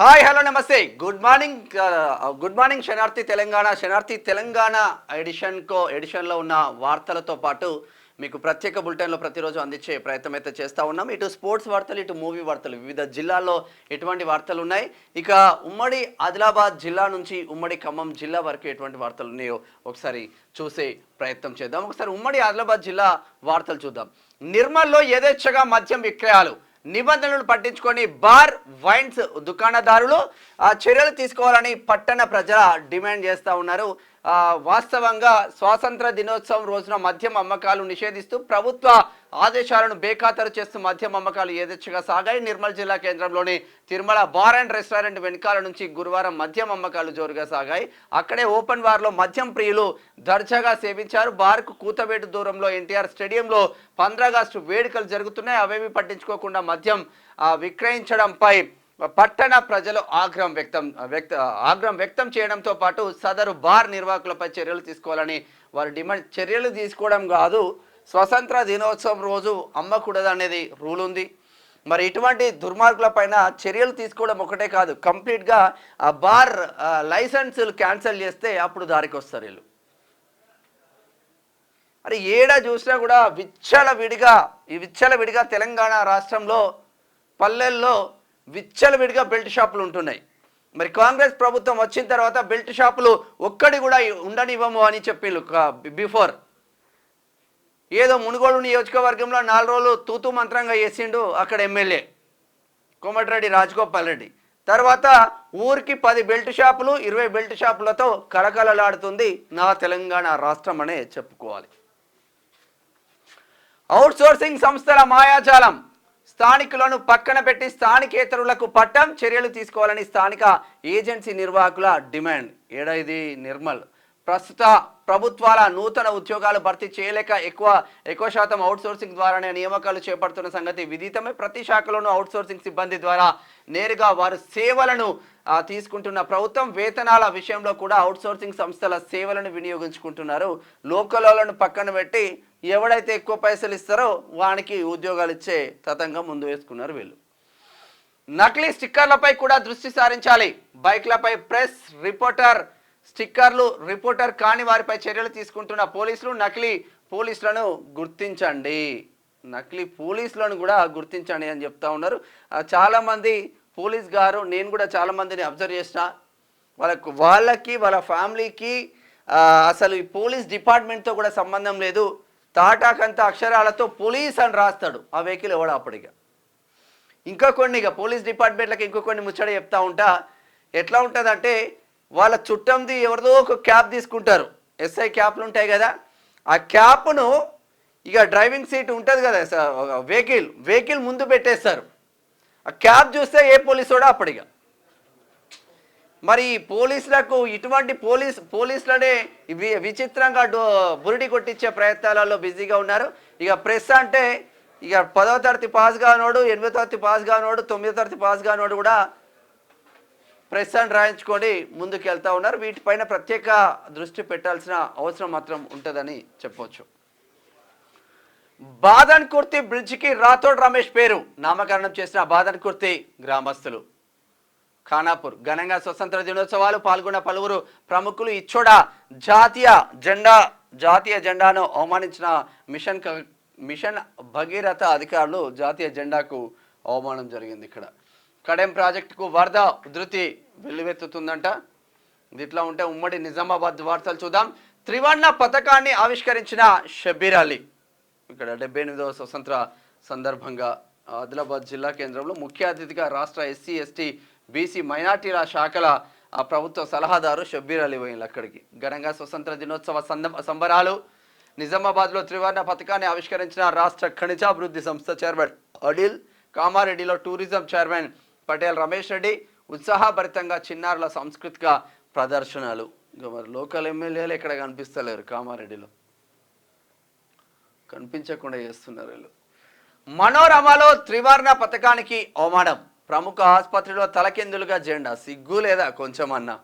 Hi hello నమస్తే good morning శనార్థి తెలంగాణ ఎడిషన్లో ఉన్న వార్తలతో పాటు మీకు ప్రత్యేక బులెటిన్లో ప్రతిరోజు అందించే ప్రయత్నం అయితే చేస్తూ ఉన్నాం. ఇటు స్పోర్ట్స్ వార్తలు, ఇటు మూవీ వార్తలు, వివిధ జిల్లాల్లో ఎటువంటి వార్తలు ఉన్నాయి, ఇక ఉమ్మడి ఆదిలాబాద్ జిల్లా నుంచి ఉమ్మడి ఖమ్మం జిల్లా వరకు ఎటువంటి వార్తలు ఉన్నాయో ఒకసారి చూసే ప్రయత్నం చేద్దాం. ఒకసారి ఉమ్మడి ఆదిలాబాద్ జిల్లా వార్తలు చూద్దాం. నిర్మల్లో యథేచ్ఛగా మద్యం విక్రయాలు, నిబంధనలను పట్టించుకొని బార్ వైన్స్ దుకాణదారులు చర్యలు తీసుకోవాలని పట్టణ ప్రజల డిమాండ్ చేస్తూ ఉన్నారు. వాస్తవంగా స్వాతంత్ర దినోత్సవం రోజున మద్యం అమ్మకాలు నిషేధిస్తూ ప్రభుత్వ ఆదేశాలను బేఖాతరు చేస్తూ మద్యం అమ్మకాలు యథేచ్ఛగా సాగాయి. నిర్మల్ జిల్లా కేంద్రంలోని తిరుమల బార్ అండ్ రెస్టారెంట్ వెనకాల నుంచి గురువారం మద్యం అమ్మకాలు జోరుగా సాగాయి. అక్కడే ఓపెన్ బార్లో మద్యం ప్రియులు దర్జాగా సేవించారు. బార్కు కూతవేటు దూరంలో ఎన్టీఆర్ స్టేడియంలో 15 ఆగస్టు వేడుకలు జరుగుతున్నాయి. అవేవి పట్టించుకోకుండా మద్యం విక్రయించడంపై పట్టణ ప్రజలు ఆగ్రహం వ్యక్తం చేయడంతో పాటు సదరు బార్ నిర్వాహకులపై చర్యలు తీసుకోవాలని వారు డిమాండ్. చర్యలు తీసుకోవడం కాదు, స్వతంత్ర దినోత్సవం రోజు అమ్మకూడదు అనేది రూల్ ఉంది. మరి ఇటువంటి దుర్మార్గులపైన చర్యలు తీసుకోవడం ఒకటే కాదు, కంప్లీట్గా ఆ బార్ లైసెన్సులు క్యాన్సిల్ చేస్తే అప్పుడు దారికి వస్తారు వీళ్ళు. మరి ఏడా చూసినా కూడా విచ్చలవిడిగా తెలంగాణ రాష్ట్రంలో పల్లెల్లో విచ్చలవిడిగా బెల్ట్ షాపులు ఉంటున్నాయి. మరి కాంగ్రెస్ ప్రభుత్వం వచ్చిన తర్వాత బెల్ట్ షాపులు ఒక్కడి కూడా ఉండనివ్వము అని చెప్పిండ్రు. బిఫోర్ ఏదో మునుగోడు నియోజకవర్గంలో 4 రోజులు తూతూ మంత్రంగా చేసిండు అక్కడ ఎమ్మెల్యే కోమటిరెడ్డి రాజగోపాల్ రెడ్డి. తర్వాత ఊరికి 10 బెల్ట్ షాపులు, 20 బెల్ట్ షాపులతో కలకలలాడుతుంది నా తెలంగాణ రాష్ట్రం అనే చెప్పుకోవాలి. అవుట్సోర్సింగ్ సంస్థల మాయాజాలం, స్థానికులను పక్కన పెట్టి స్థానికేతరులకు పట్టం, చర్యలు తీసుకోవాలని స్థానిక ఏజెన్సీ నిర్వాహకుల డిమాండ్. ఇది నిర్మల్. ప్రస్తుత ప్రభుత్వాల నూతన ఉద్యోగాలు భర్తీ చేయలేక ఎక్కువ శాతం అవుట్సోర్సింగ్ ద్వారానే నియామకాలు చేపడుతున్న సంగతి విదితమే. ప్రతి శాఖలోనూ అవుట్సోర్సింగ్ సిబ్బంది ద్వారా నేరుగా వారు సేవలను తీసుకుంటున్న ప్రభుత్వం వేతనాల విషయంలో కూడా అవుట్సోర్సింగ్ సంస్థల సేవలను వినియోగించుకుంటున్నారు. లోకలను పక్కన పెట్టి ఎవడైతే ఎక్కువ పైసలు ఇస్తారో వానికి ఉద్యోగాలు ఇచ్చే తతంగం ముందు వేసుకున్నారు వీళ్ళు. నకిలీ స్టిక్కర్లపై కూడా దృష్టి సారించాలి. బైక్లపై ప్రెస్ రిపోర్టర్ స్టిక్కర్లు, రిపోర్టర్ కాని వారిపై చర్యలు తీసుకుంటున్న పోలీసులు. నకిలీ పోలీసులను కూడా గుర్తించండి అని చెప్తా ఉన్నారు. చాలామంది పోలీస్ గారు, నేను కూడా చాలామందిని అబ్జర్వ్ చేసిన, వాళ్ళకి వాళ్ళ ఫ్యామిలీకి అసలు ఈ పోలీస్ డిపార్ట్మెంట్తో కూడా సంబంధం లేదు. తాటాకంత అక్షరాలతో పోలీస్ అని రాస్తాడు ఆ వెహికల్ ఎవడో అప్పటిగా. ఇంకా కొన్ని పోలీస్ డిపార్ట్మెంట్లకి ఇంకో కొన్ని ముచ్చట చెప్తా ఉంటా. ఎట్లా ఉంటుందంటే వాళ్ళ చుట్టంది ఎవరిదో ఒక క్యాప్ తీసుకుంటారు, ఎస్ఐ క్యాప్లు ఉంటాయి కదా, ఆ క్యాప్ను ఇక డ్రైవింగ్ సీట్ ఉంటుంది కదా వెహికల్ ముందు పెట్టేస్తారు. ఆ క్యాప్ చూస్తే ఏ పోలీసోడా అప్పటిగా. మరి పోలీసులకు ఇటువంటి పోలీసులనే విచిత్రంగా బురిడి కొట్టించే ప్రయత్నాలలో బిజీగా ఉన్నారు. ఇక ప్రెస్ అంటే ఇక 10వ తరగతి పాస్ కానోడు, 8వ తరగతి పాస్ కానోడు, 9వ తరగతి పాస్ కానోడు కూడా ప్రెస్ అని రాయించుకొని ముందుకు వెళ్తూ ఉన్నారు. వీటిపైన ప్రత్యేక దృష్టి పెట్టాల్సిన అవసరం మాత్రం ఉంటుందని చెప్పవచ్చు. బాదన్కుర్తి బ్రిడ్జికి రాథోడ్ రమేష్ పేరు నామకరణం చేసిన బాదన్కుర్తి గ్రామస్తులు. ఖానాపూర్ ఘనంగా స్వతంత్ర దినోత్సవాలు పాల్గొన్న పలువురు ప్రముఖులు. ఇచ్చోడ జాతీయ జెండాను అవమానించిన మిషన్ భగీరథ అధికారులు జాతీయ జెండాకు అవమానం జరిగింది. ఇక్కడ కడెం ప్రాజెక్టుకు వరద ఉధృతి వెల్లువెత్తుతుందంట. ఇట్లా ఉంటే ఉమ్మడి నిజామాబాద్ వార్తలు చూద్దాం. త్రివర్ణ పథకాన్ని ఆవిష్కరించిన షబ్బీర్ అలీ. ఇక్కడ 78వ స్వతంత్ర సందర్భంగా ఆదిలాబాద్ జిల్లా కేంద్రంలో ముఖ్య అతిథిగా రాష్ట్ర ఎస్సీ, ఎస్టీ, బీసీ, మైనార్టీల శాఖల ప్రభుత్వ సలహాదారు షబ్బీర్ అలీ పోయిన అక్కడికి. ఘనంగా స్వతంత్ర దినోత్సవ సంబరాలు. నిజామాబాద్లో త్రివర్ణ పథకాన్ని ఆవిష్కరించిన రాష్ట్ర ఖనిజాభివృద్ధి సంస్థ చైర్మన్ అడిల్ కామారెడ్డిలో టూరిజం చైర్మన్ పటేల్ రమేష్ రెడ్డి ఉత్సాహభరితంగా చిన్నారుల సాంస్కృతిక ప్రదర్శనలు. మరి లోకల్ ఎమ్మెల్యేలు ఎక్కడ కనిపిస్తలేరు, కామారెడ్డిలో కనిపించకుండా చేస్తున్నారు వీళ్ళు. మనోరమలో త్రివర్ణ పథకానికి అవమానం. ప్రముఖ ఆసుపత్రిలో తలకిందులుగా జెండా. సిగ్గు లేదా కొంచెమన్నా?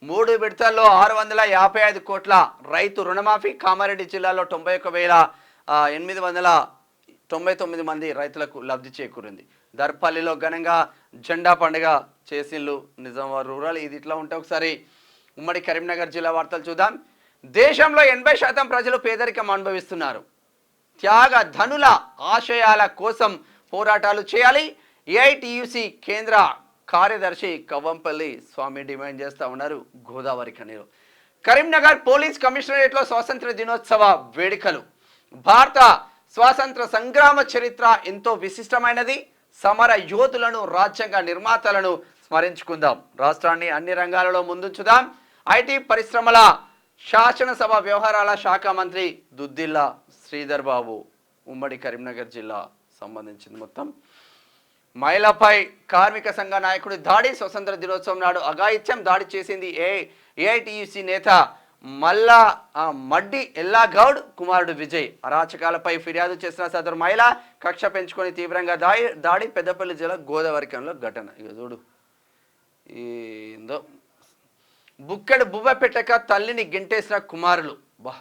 3 విడతల్లో 655 కోట్ల రైతు రుణమాఫీ. కామారెడ్డి జిల్లాలో 91,899 మంది రైతులకు లబ్ధి చేకూరింది. దర్పల్లిలో ఘనంగా జెండా పండుగ చేసిళ్ళు నిజామాబాద్ రూరల్. ఇది ఇట్లా ఉంటే ఒకసారి ఉమ్మడి కరీంనగర్ జిల్లా వార్తలు చూద్దాం. దేశంలో 80% ప్రజలు పేదరికం అనుభవిస్తున్నారు. త్యాగ ధనుల ఆశయాల కోసం పోరాటాలు చేయాలి. ఏఐటియుసి కేంద్ర కార్యదర్శి కవ్వంపల్లి స్వామి డిమాండ్ చేస్తూ ఉన్నారు. గోదావరి కన్నీరు. కరీంనగర్ పోలీస్ కమిషనరేట్లో స్వాతంత్ర దినోత్సవ వేడుకలు. భారత స్వాతంత్ర సంగ్రామ చరిత్ర ఎంతో విశిష్టమైనది. సమర యోధులను, రాజ్యాంగ నిర్మాతలను స్మరించుకుందాం. రాష్ట్రాన్ని అన్ని రంగాలలో ముందుంచుదాం. ఐటీ పరిశ్రమల శాసనసభ వ్యవహారాల శాఖ మంత్రి దుద్దిల్ల శ్రీధర్ బాబు ఉమ్మడి కరీంనగర్ జిల్లా సంబంధించింది. మొత్తం మహిళపై కార్మిక సంఘ నాయకుడి దాడి. స్వతంత్ర దినోత్సవం నాడు అఘాయిత్యం దాడి చేసింది ఏఐటియుసి నేత మడ్డి ఎల్లా గౌడ్ కుమారుడు విజయ్. అరాచకాలపై ఫిర్యాదు చేసిన సదరు మహిళ కక్ష పెంచుకొని తీవ్రంగా దాడి. పెద్దపల్లి జిల్లా గోదావరికంలో ఘటన. ఇక చూడు ఏందో బుక్కెడు బువ్వ పెట్టక తల్లిని గెంటేసిన కుమారులు. బా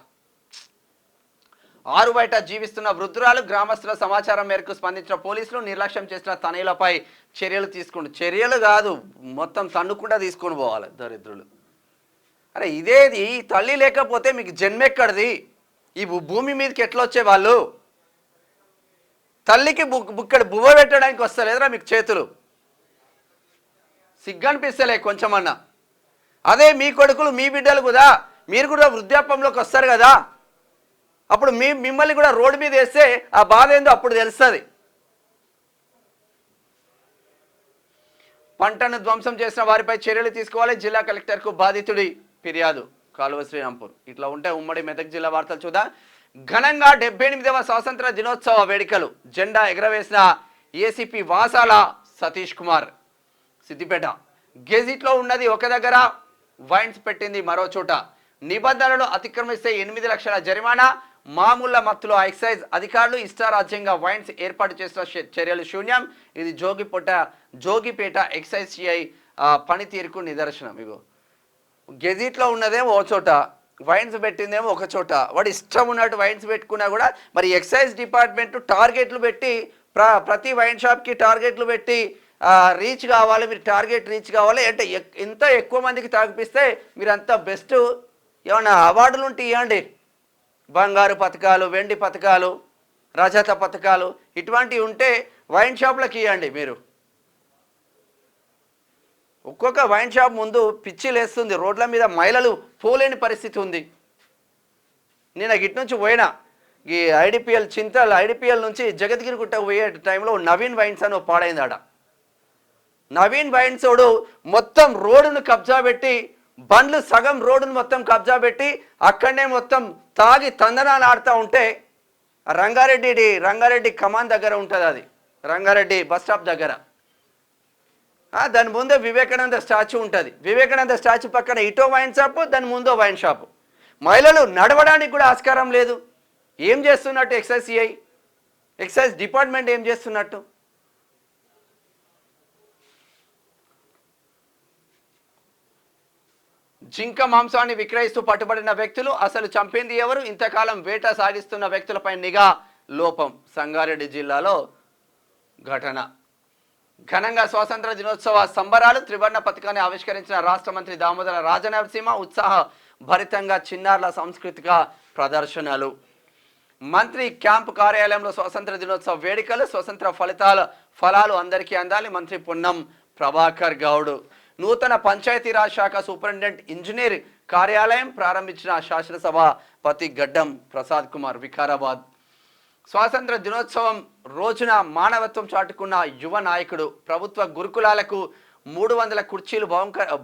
ఆరు బయట జీవిస్తున్న వృద్ధురాలు. గ్రామస్తుల సమాచారం మేరకు స్పందించిన పోలీసులు నిర్లక్ష్యం చేసిన తనయులపై చర్యలు తీసుకుంటూ, చర్యలు కాదు మొత్తం తన్నుకుండా తీసుకొని పోవాలి దరిద్రులు. అరే ఇదేది తల్లి లేకపోతే మీకు జన్మెక్కడిది? ఈ భూమి మీదకి ఎట్లా వచ్చే వాళ్ళు? తల్లికి బుక్కడు బువ్వ పెట్టడానికి వస్తలేదురా మీకు చేతులు? సిగ్గనిపిస్తలే కొంచెమన్నా? అదే మీ కొడుకులు మీ బిడ్డలు కూడా మీరు కూడా వృద్ధాప్యంలోకి వస్తారు కదా, అప్పుడు మిమ్మల్ని కూడా రోడ్డు మీద వేస్తే ఆ బాధ ఏందో అప్పుడు తెలుస్తుంది. పంటను ధ్వంసం చేసిన వారిపై చర్యలు తీసుకోవాలి. జిల్లా కలెక్టర్కు బాధితుడి ఫిర్యాదు. కాలువ శ్రీరాంపూర్. ఇట్లా ఉంటే ఉమ్మడి మెదక్ జిల్లా వార్తలు చూద్దాం. ఘనంగా 78వ స్వాతంత్ర దినోత్సవ వేడుకలు. జెండా ఎగరవేసిన ఏసీపీ వాసాల సతీష్ కుమార్. సిద్దిపేట గెజిట్లో ఉన్నది ఒక దగ్గర, వైన్స్ పెట్టింది మరో చోట. నిబంధనలు అతిక్రమిస్తే 8 లక్షల జరిమానా. మామూళ్ల మత్తులో ఎక్సైజ్ అధికారులు ఇష్టారాజ్యంగా వైన్స్ ఏర్పాటు చేసిన చర్యలు శూన్యం. ఇది జోగిపేట ఎక్సైజ్ సిఐ పనితీరుకు నిదర్శనం. ఇగో గెజిట్లో ఉన్నదేమో ఒక చోట, వైన్స్ పెట్టిందేమో ఒక చోట. వాడు ఇష్టం ఉన్నట్టు వైన్స్ పెట్టుకున్నా కూడా మరి ఎక్సైజ్ డిపార్ట్మెంట్ టార్గెట్లు పెట్టి ప్రతి వైన్ షాప్కి టార్గెట్లు పెట్టి రీచ్ కావాలి, మీరు టార్గెట్ రీచ్ కావాలి అంటే ఎంత ఎక్కువ మందికి తాగిపిస్తే మీరు అంత బెస్ట్. ఏమన్నా అవార్డులు ఉంటే ఇవ్వండి. బంగారు పథకాలు, వెండి పథకాలు, రజత పథకాలు ఇటువంటివి ఉంటే వైన్ షాప్లకు ఇవ్వండి. మీరు ఒక్కొక్క వైన్ షాప్ ముందు పిచ్చిలేస్తుంది. రోడ్ల మీద మహిళలు పోలేని పరిస్థితి ఉంది. నేను ఇటు నుంచి పోయినా ఈ ఐడిపిఎల్ నుంచి జగద్గిరి గుట్ట పోయే టైంలో నవీన్ వైన్స్ అని పాడైంది ఆడ. నవీన్ వైన్సోడు మొత్తం రోడ్డును కబ్జా పెట్టి, బండ్లు సగం రోడ్డును మొత్తం కబ్జా పెట్టి అక్కడనే మొత్తం తాగి తందనాలు ఆడుతూ ఉంటే రంగారెడ్డి కమాన్ దగ్గర ఉంటుంది. అది రంగారెడ్డి బస్ స్టాప్ దగ్గర. దాని ముందే వివేకానంద స్టాచ్యూ ఉంటుంది. వివేకానంద స్టాచ్యూ పక్కన ఇటో వైన్ షాపు, దాని ముందో వైన్ షాపు. మహిళలు నడవడానికి కూడా ఆస్కారం లేదు. ఏం చేస్తున్నట్టు ఎక్సైజ్ డిపార్ట్మెంట్ ఏం చేస్తున్నట్టు? జింక మాంసాన్ని విక్రయిస్తూ పట్టుబడిన వ్యక్తులు. అసలు చంపింది ఎవరు? ఇంతకాలం వేట సాగిస్తున్న వ్యక్తులపై నిఘా లోపం. సంగారెడ్డి జిల్లాలో ఘటన. ఘనంగా స్వాతంత్ర దినోత్సవ సంబరాలు. త్రివర్ణ పథకాన్ని ఆవిష్కరించిన రాష్ట్ర మంత్రి దామోదర రాజనరసింహ. ఉత్సాహ భరితంగా చిన్నారుల సాంస్కృతిక ప్రదర్శనలు. మంత్రి క్యాంపు కార్యాలయంలో స్వాతంత్ర దినోత్సవ వేడుకలు. స్వతంత్ర ఫలాలు అందరికీ అందాలి. మంత్రి పొన్నం ప్రభాకర్ గౌడ్. నూతన పంచాయతీరాజ్ శాఖ సూపరింటెండెంట్ ఇంజనీర్ కార్యాలయం ప్రారంభించిన శాసనసభాపతి గడ్డం ప్రసాద్ కుమార్. వికారాబాద్ స్వాతంత్ర దినోత్సవం రోజున మానవత్వం చాటుకున్న యువ నాయకుడు. ప్రభుత్వ గురుకులాలకు 300 కుర్చీలు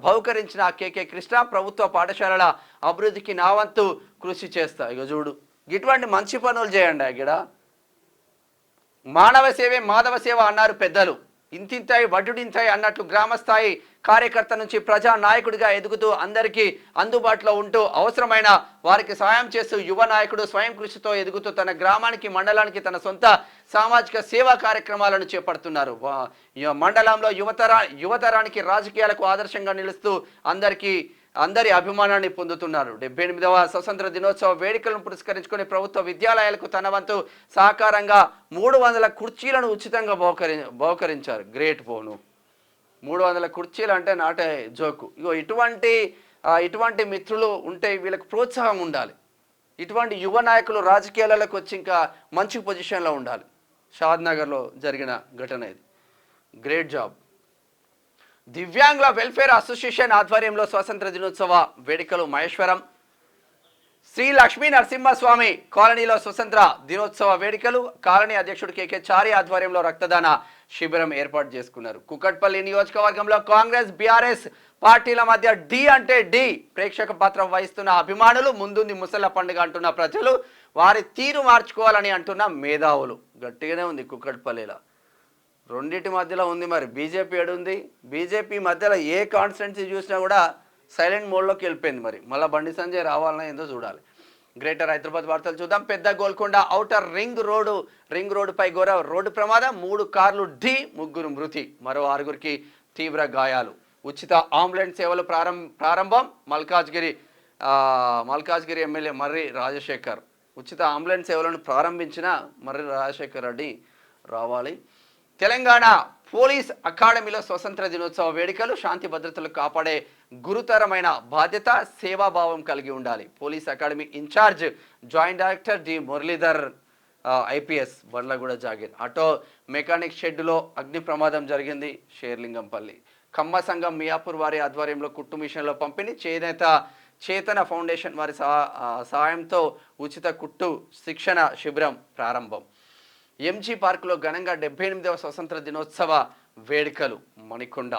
బహుకరించిన కేకే కృష్ణ. ప్రభుత్వ పాఠశాలల అభివృద్ధికి నా వంతు కృషి చేస్తా. ఇక చూడు ఇటువంటి మంచి పనులు చేయండి. ఇక్కడ మానవ సేవే మాధవ సేవ అన్నారు పెద్దలు. ఇంతింతాయి వడ్డుడింతాయి అన్నట్లు గ్రామస్థాయి కార్యకర్త నుంచి ప్రజా నాయకుడిగా ఎదుగుతూ అందరికీ అందుబాటులో ఉంటూ అవసరమైన వారికి సహాయం చేస్తూ యువ నాయకుడు స్వయం కృషితో ఎదుగుతూ తన గ్రామానికి, మండలానికి తన సొంత సామాజిక సేవా కార్యక్రమాలను చేపడుతున్నారు. మండలంలో యువతరానికి రాజకీయాలకు ఆదర్శంగా నిలుస్తూ అందరికీ అందరి అభిమానాన్ని పొందుతున్నారు. 78వ స్వతంత్ర దినోత్సవ వేడుకలను పురస్కరించుకొని ప్రభుత్వ విద్యాలయాలకు తన వంతు సహకారంగా 300 కుర్చీలను ఉచితంగా బహుకరించారు. గ్రేట్ పోను 300 కుర్చీలు అంటే నాటే జోకు. ఇగో ఇటువంటి మిత్రులు ఉంటే వీళ్ళకి ప్రోత్సాహం ఉండాలి. ఇటువంటి యువ నాయకులు రాజకీయాలకు వచ్చి ఇంకా మంచి పొజిషన్లో ఉండాలి. షాద్నగర్లో జరిగిన ఘటన ఇది. Great job. దివ్యాంగుల వెల్ఫేర్ అసోసియేషన్ ఆధ్వర్యంలో స్వాతంత్ర దినోత్సవ వేడుకలు మహేశ్వరం శ్రీ లక్ష్మీ నరసింహస్వామి కాలనీలో స్వతంత్ర దినోత్సవ వేడుకలు. కాలనీ అధ్యక్షుడు కేకే చారి ఆధ్వర్యంలో రక్తదాన శిబిరం ఏర్పాటు చేసుకున్నారు. కుకట్పల్లి నియోజకవర్గంలో కాంగ్రెస్ బీఆర్ఎస్ పార్టీల మధ్య డి అంటే డి ప్రేక్షక పాత్ర వహిస్తున్న అభిమానులు, ముందుంది ముసళ్ళ పండుగ అంటున్న ప్రజలు, వారి తీరు మార్చుకోవాలని అంటున్న మేధావులు. గట్టిగానే ఉంది కుకట్పల్లిలో. రెండింటి మధ్యలో ఉంది. మరి బీజేపీ ఏడుంది? బీజేపీ మధ్యలో ఏ కాన్స్టిట్యున్సీ చూసినా కూడా సైలెంట్ మోడ్లోకి వెళ్ళిపోయింది. మరి మళ్ళీ బండి సంజయ్ రావాలన్నా ఏందో చూడాలి. గ్రేటర్ హైదరాబాద్ వార్తలు చూద్దాం. పెద్ద గోల్కొండ ఔటర్ రింగ్ రోడ్డుపై ఘోర రోడ్డు ప్రమాదం, 3 కార్లు ఢీ, 3 మృతి, మరో 6గురికి తీవ్ర గాయాలు. ఉచిత అంబులెన్స్ సేవలు ప్రారంభం. మల్కాజ్గిరి ఎమ్మెల్యే మర్రి రాజశేఖర్ ఉచిత అంబులెన్స్ సేవలను ప్రారంభించిన మర్రి రాజశేఖర్ రెడ్డి రావాలి. తెలంగాణ పోలీస్ అకాడమీలో స్వతంత్ర దినోత్సవ వేడుకలు. శాంతి భద్రతలు కాపాడే గురుతరమైన బాధ్యత, సేవాభావం కలిగి ఉండాలి. Police academy incharge joint director D Muralidhar IPS Bandlaguda Jagir. Auto mechanic షెడ్డులో అగ్ని ప్రమాదం జరిగింది. షేర్లింగంపల్లి. కమ్మ సంఘం మియాపూర్ వారి ఆధ్వర్యంలో కుట్టు మిషన్లో పంపిణీ. చేతన ఫౌండేషన్ వారి సహాయంతో ఉచిత కుట్టు శిక్షణ శిబిరం ప్రారంభం. ఎంజీ పార్కులో ఘనంగా 78వ స్వతంత్ర దినోత్సవ వేడుకలు. మణికొండ.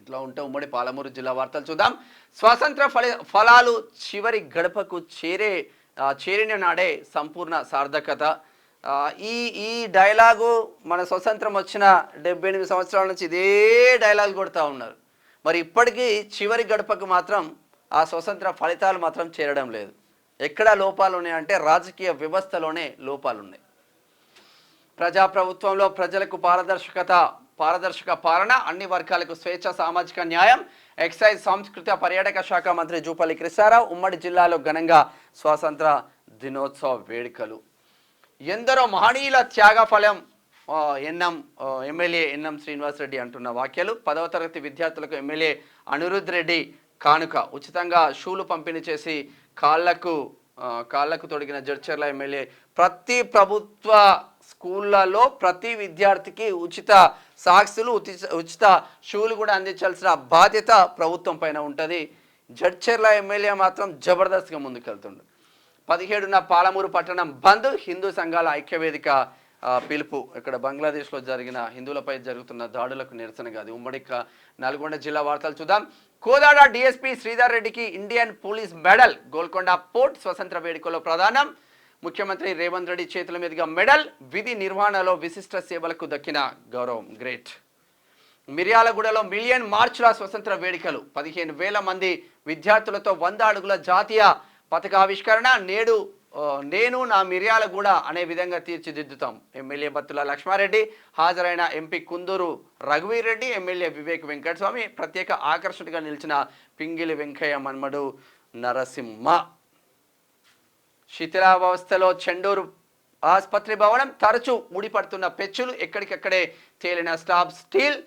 ఇట్లా ఉంటే ఉమ్మడి పాలమూరు జిల్లా వార్తలు చూద్దాం. స్వాతంత్ర ఫలాలు చివరి గడపకు చేరిన నాడే సంపూర్ణ సార్థకత. ఈ డైలాగు మన స్వతంత్రం వచ్చిన 78 సంవత్సరాల నుంచి ఇదే డైలాగ్ కొడుతూ ఉన్నారు. మరి ఇప్పటికీ చివరి గడపకు మాత్రం ఆ స్వతంత్ర ఫలితాలు మాత్రం చేరడం లేదు. ఎక్కడ లోపాలు ఉన్నాయంటే రాజకీయ వ్యవస్థలోనే లోపాలు ఉన్నాయి. ప్రజాప్రభుత్వంలో ప్రజలకు పారదర్శక పాలన, అన్ని వర్గాలకు స్వేచ్ఛ, సామాజిక న్యాయం. ఎక్సైజ్, సాంస్కృతిక పర్యాటక శాఖ మంత్రి జూపల్లి కృష్ణారావు. ఉమ్మడి జిల్లాలో ఘనంగా స్వాతంత్ర దినోత్సవ వేడుకలు. ఎందరో మహనీయుల త్యాగఫలం ఎమ్మెల్యే ఎన్ఎం శ్రీనివాసరెడ్డి అంటున్న వ్యాఖ్యలు. 10వ తరగతి విద్యార్థులకు ఎమ్మెల్యే అనిరుద్ రెడ్డి కానుక. ఉచితంగా షూలు పంపిణీ చేసి కాళ్లకు తొడిగిన జడ్చర్ల ఎమ్మెల్యే. ప్రతి ప్రభుత్వ స్కూళ్ళలో ప్రతి విద్యార్థికి ఉచిత సాక్సులు, ఉచిత షూలు కూడా అందించాల్సిన బాధ్యత ప్రభుత్వం పైన ఉంటుంది. జడ్చర్ల ఎమ్మెల్యే మాత్రం జబర్దస్త్గా ముందుకెళ్తుండు. 17న పాలమూరు పట్టణం బంద్. హిందూ సంఘాల ఐక్యవేదిక పిలుపు. ఇక్కడ బంగ్లాదేశ్లో జరిగిన హిందువులపై జరుగుతున్న దాడులకు నిరసనగా. అది ఉమ్మడి నల్గొండ జిల్లా వార్తలు చూద్దాం. కోదాడ డిఎస్పీ శ్రీధర్ రెడ్డికి Indian police medal. Golconda port స్వతంత్ర వేడుకలో ప్రధానం. ముఖ్యమంత్రి రేవంత్ రెడ్డి చేతుల మీదుగా మెడల్. విధి నిర్వహణలో విశిష్ట సేవలకు దక్కిన గౌరవం. గ్రేట్. మిర్యాలగూడలో మిలియన్ మార్చ్ల స్వతంత్ర వేడుకలు. 15,000 మంది విద్యార్థులతో 100 అడుగుల జాతీయ పతాకావిష్కరణ. నేను నా మిర్యాలగూడ అనే విధంగా తీర్చిదిద్దుతాం. ఎమ్మెల్యే బత్తుల లక్ష్మారెడ్డి. హాజరైన ఎంపీ కుందూరు రఘువీర్ రెడ్డి, ఎమ్మెల్యే వివేక్ వెంకటస్వామి. ప్రత్యేక ఆకర్షణగా నిలిచిన పింగిలి వెంకయ్య మన్మడు నరసింహ. శిథిలావస్థలో చెండూరు ఆసుపత్రి భవనం. తరచూ ముడిపడుతున్న పెచ్చులు, ఎక్కడికక్కడే తేలిన స్టాప్ స్టీల్.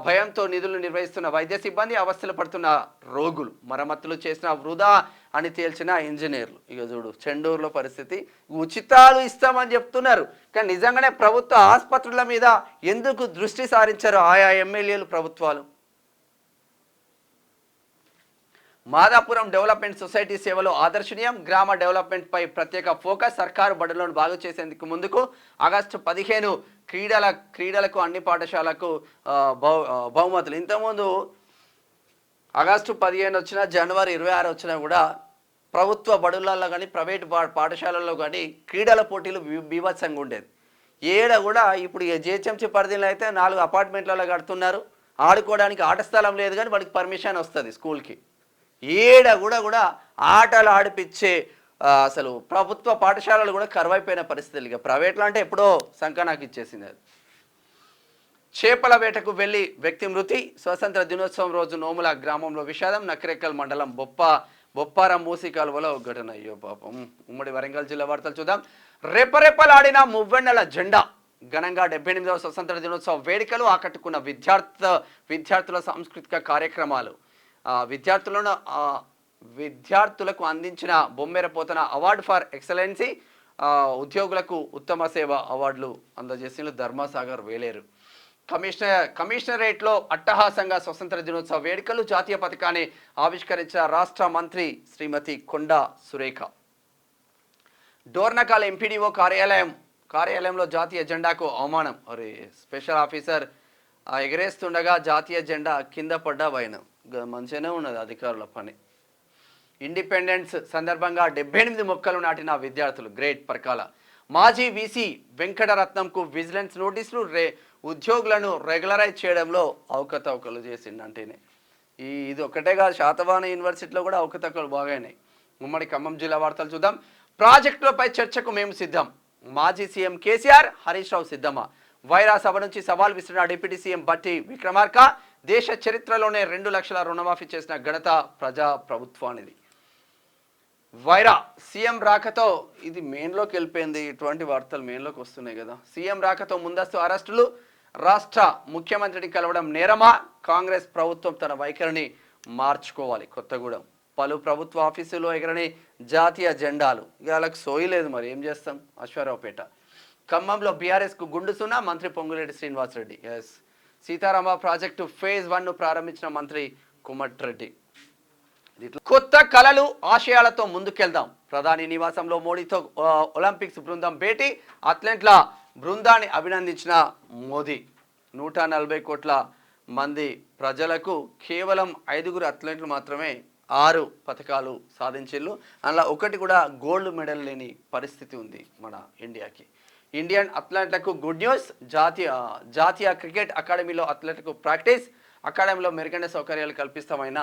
భయంతో నిధులు నిర్వహిస్తున్న వైద్య సిబ్బంది, అవస్థలు పడుతున్న రోగులు. మరమ్మతులు చేసిన వృధా అని తేల్చిన ఇంజనీర్లు. ఇక చూడు చెండూరులో పరిస్థితి. ఉచితాలు ఇస్తామని చెప్తున్నారు, కానీ నిజంగానే ప్రభుత్వ ఆసుపత్రుల మీద ఎందుకు దృష్టి సారించారు ఆయా ఎమ్మెల్యేలు, ప్రభుత్వాలు? మాదాపురం డెవలప్మెంట్ సొసైటీ సేవలో ఆదర్శనీయం. గ్రామ డెవలప్మెంట్ పై ప్రత్యేక ఫోకస్. సర్కారు బడులను బాగు చేసేందుకు ముందుకు. ఆగస్టు 15 క్రీడలకు అన్ని పాఠశాలకు బహుమతులు. ఇంతకుముందు ఆగస్టు 15 వచ్చినా, జనవరి 26 వచ్చినా కూడా ప్రభుత్వ బడులలో కానీ ప్రైవేట్ పాఠశాలల్లో కానీ క్రీడల పోటీలు బీభత్సంగా ఉండేది. కూడా ఇప్పుడు జిహెచ్ఎంసీ పరిధిలో అయితే 4 అపార్ట్మెంట్లలో కడుతున్నారు. ఆడుకోవడానికి ఆట స్థలం లేదు, కానీ వాడికి పర్మిషన్ వస్తుంది స్కూల్కి. కూడా ఆటలు ఆడిపించే అసలు ప్రభుత్వ పాఠశాలలు కూడా కరువైపోయిన పరిస్థితులు. ఇక ప్రైవేట్లో అంటే ఎప్పుడో సంకనాకి ఇచ్చేసింది అది. చేపల వేటకు వెళ్లి వ్యక్తి మృతి. స్వతంత్ర దినోత్సవం రోజు నోముల గ్రామంలో విషాదం. నకరేకల్ మండలం బొప్పారం మూసి కాలువలో ఘటన. అయ్యో పాపం. ఉమ్మడి వరంగల్ జిల్లా వార్తలు చూద్దాం. రెపరెపలాడిన మువ్వెన్నెల జెండా. ఘనంగా 78వ స్వతంత్ర దినోత్సవ వేడుకలు ఆకట్టుకున్న విద్యార్థుల సాంస్కృతిక కార్యక్రమాలు. విద్యార్థులకు అందించిన బొమ్మెరపోతన అవార్డు ఫర్ ఎక్సలెన్సీ. ఉద్యోగులకు ఉత్తమ సేవ అవార్డులు అందజేసిన ధర్మసాగర్ వేలేరు. కమిషనరేట్లో అట్టహాసంగా స్వతంత్ర దినోత్సవ వేడుకలు. జాతీయ పథకాన్ని ఆవిష్కరించిన రాష్ట్ర మంత్రి శ్రీమతి కొండా సురేఖ. డోర్నకాల్ ఎంపీడీఓ కార్యాలయంలో జాతీయ జెండాకు అవమానం. అరే, స్పెషల్ ఆఫీసర్ ఎగరేస్తుండగా జాతీయ జెండా కింద పడ్డా భయనం. మంచిగానే ఉన్నది అధికారుల పని. ఇండిపెండెన్స్ సందర్భంగా 78 మొక్కలు నాటిన విద్యార్థులు. గ్రేట్ పరకాల. మాజీ వీసీ వెంకటరత్నంకు విజిలెన్స్ నోటీసులు. ఉద్యోగులను రెగ్యులరైజ్ చేయడంలో అవకతవకలు చేసిండంటేనే. ఇది ఒక్కటే కాదు, శాతవాహన యూనివర్సిటీలో కూడా అవకతవకలు బాగాయినాయి. ఉమ్మడి ఖమ్మం జిల్లా వార్తలు చూద్దాం. ప్రాజెక్టులపై చర్చకు మేము సిద్ధం. మాజీ సీఎం కేసీఆర్, హరీష్ రావు సిద్ధమా. వైరా సభ నుంచి సవాల్ విసిరిన డిప్యూటీ సీఎం బట్టి విక్రమార్క. దేశ చరిత్రలోనే 2 లక్షల రుణమాఫీ చేసిన ఘనత ప్రభుత్వానిది. వైరా సీఎం రాకతో ఇది మెయిన్లోకి వెళ్ళిపోయింది. ఇటువంటి వార్తలు మెయిన్లోకి వస్తున్నాయి కదా. సీఎం రాకతో ముందస్తు అరెస్టులు. రాష్ట్ర ముఖ్యమంత్రిని కలవడం నేరమా. కాంగ్రెస్ ప్రభుత్వం తన వైఖరిని మార్చుకోవాలి. కొత్తగూడెం పలు ప్రభుత్వ ఆఫీసులో ఎగరని జాతీయ జెండాలు. వాళ్ళకి సోయలేదు, మరి ఏం చేస్తాం. అశ్వారావుపేట. ఖమ్మంలో బీఆర్ఎస్కు గుండు సున్నా. మంత్రి పొంగులేటి శ్రీనివాసరెడ్డి. సీతారామ ప్రాజెక్టు ఫేజ్ 1ను ప్రారంభించిన మంత్రి కుమట్రెడ్డి. కొత్త కళలు ఆశయాలతో ముందుకెళ్దాం. ప్రధాని నివాసంలో మోడీతో ఒలింపిక్స్ బృందం భేటీ. అథ్లెట్ల బృందాన్ని అభినందించిన మోదీ. 140 కోట్ల మంది ప్రజలకు కేవలం 5 అథ్లెట్లు మాత్రమే 6 పథకాలు సాధించిళ్ళు. అందులో ఒకటి కూడా గోల్డ్ మెడల్ లేని పరిస్థితి ఉంది మన ఇండియాకి. ఇండియన్ అథ్లెట్లకు గుడ్ న్యూస్. జాతీయ క్రికెట్ అకాడమీలో అథ్లెట్లకు ప్రాక్టీస్. అకాడమీలో మెరుగైన సౌకర్యాలు కల్పిస్తామైన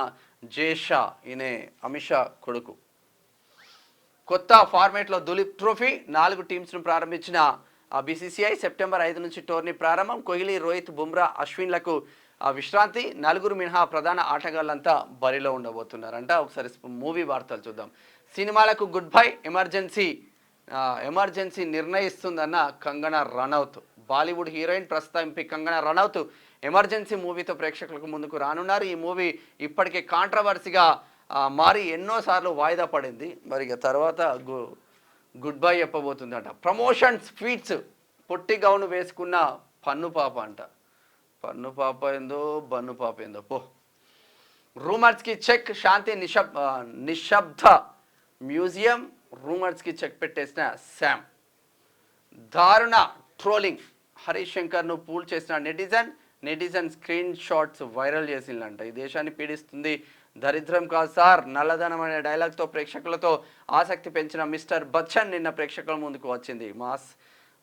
జేషా. ఈయనే అమిత్ షా కొడుకు. కొత్త ఫార్మేట్లో దులీప్ ట్రోఫీ 4 టీమ్స్ను ప్రారంభించిన బీసీసీఐ. సెప్టెంబర్ 5 నుంచి టోర్నీ ప్రారంభం. కోహ్లీ, రోహిత్, బుమ్రా, అశ్విన్లకు విశ్రాంతి. 4 మినహా ప్రధాన ఆటగాళ్ళంతా బరిలో ఉండబోతున్నారంట. ఒకసారి మూవీ వార్తలు చూద్దాం. సినిమాలకు గుడ్ బై. ఎమర్జెన్సీ నిర్ణయిస్తుందన్న కంగనా రనౌత్. బాలీవుడ్ హీరోయిన్ ప్రస్తుత ఎంపీ కంగనా రనౌత్ ఎమర్జెన్సీ మూవీతో ప్రేక్షకులకు ముందుకు రానున్నారు. ఈ మూవీ ఇప్పటికే కాంట్రవర్సీగా మారి ఎన్నోసార్లు వాయిదా పడింది. మరి ఇక తర్వాత గుడ్ బై చెప్పబోతుందట. Promotions feats. పొట్టి గౌను వేసుకున్న పన్ను పాప అంట. పన్ను పాప ఏందో బన్ను పాప ఏందో పో. రూమర్స్కి చెక్. శాంతి నిశ్శబ్ద మ్యూజియం. రూమర్స్కి చెక్ పెట్టేసిన శామ్. దారుణ ట్రోలింగ్. హరీష్ శంకర్ను పూల్ చేసిన నెటిజన్ స్క్రీన్ షాట్స్ వైరల్ చేసిందంట. ఈ దేశాన్ని పీడిస్తుంది దరిద్రం కాదు సార్, నల్లధనం అనే డైలాగ్తో ప్రేక్షకులతో ఆసక్తి పెంచిన మిస్టర్ బచ్చన్ నిన్న ప్రేక్షకుల ముందుకు వచ్చింది.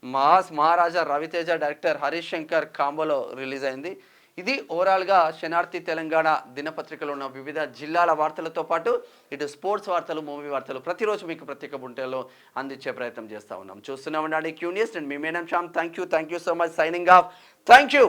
మాస్ మహారాజా రవితేజ, డైరెక్టర్ హరీష్ శంకర్ కాంబోలో రిలీజ్ అయింది. ఇది ఓవరాల్గా శనార్థి తెలంగాణ దినపత్రికలో ఉన్న వివిధ జిల్లాల వార్తలతో పాటు ఇటు స్పోర్ట్స్ వార్తలు, మూవీ వార్తలు ప్రతిరోజు మీకు ప్రత్యేక బులెటిన్లో అందించే ప్రయత్నం చేస్తూ ఉన్నాం. చూస్తున్నాం అండి క్యూ న్యూస్. అండ్ మీ మేనం Shyam. Thank you so much. Signing off. Thank you.